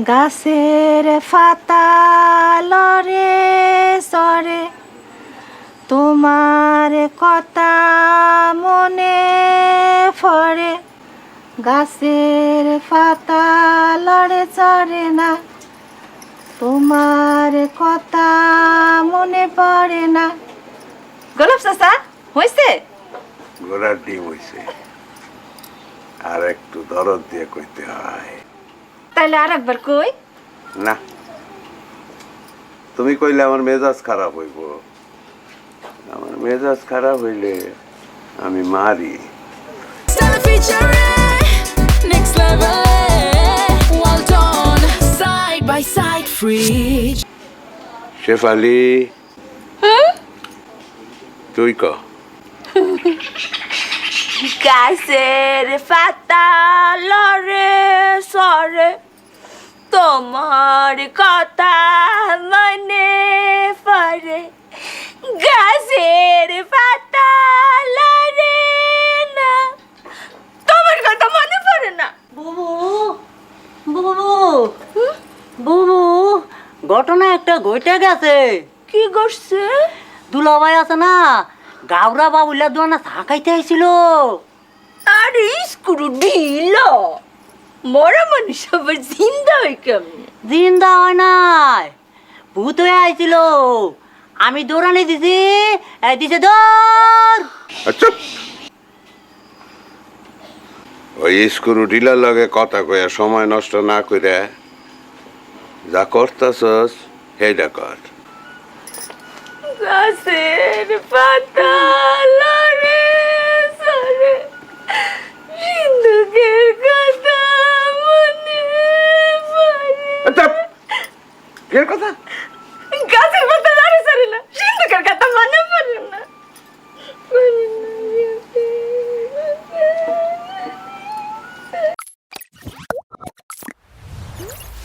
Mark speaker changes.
Speaker 1: গাছের পাতা লড়ে সরে তোমার কথা মনে পড়ে। গাছের পাতা লড়ে চড়ে না, তোমার কথা মনে পড়ে না। গোলাপ চাচা হয়েছে?
Speaker 2: ঘোড়ার ডিম হইছে, আর একটু দরদ দিয়ে কইতে হয়।
Speaker 1: তাইলে আর একবার কই।
Speaker 2: না, তুমি কইলে আমার মেজাজ খারাপ হইব। আমার মেজাজ খারাপ হইলে আমি মারি।
Speaker 3: Next level, well done, side by side, free.
Speaker 2: Shefali, তুই ক।
Speaker 1: গাছের পাতা লড়ে সরে তোমার কথা মনে পড়ে। গাছের পাতা লড়ে না, তোমার কথা মনে পড়ে না।
Speaker 4: বুবু বুবু বুবু, ঘটনা একটা ঘটে গেছে।
Speaker 1: কি করছে?
Speaker 4: দুলাভাই আছে না, গাওরা বাবুলা দোয়ানা চা খাইতে আইছিল।
Speaker 1: আরে স্ক্রু ঢিল, মরা মানুষ আবার জিন্দা হয় কেমন?
Speaker 4: জিন্দা হয় নাই, ভূত হয়ে আইছিল। আমি দৌড়ানি দিছি, দিছে দৌড়।
Speaker 2: আচ্ছা, ওই স্ক্রু ঢিলার লগে কথা কইয়া সময় নষ্ট না কইরা যা করতাছস সেইটা কর।
Speaker 1: গাছের পাতা লড়ে সরে সিন্ধুকের কথা মনে পড়ে।
Speaker 2: আচ্ছা, এর কথা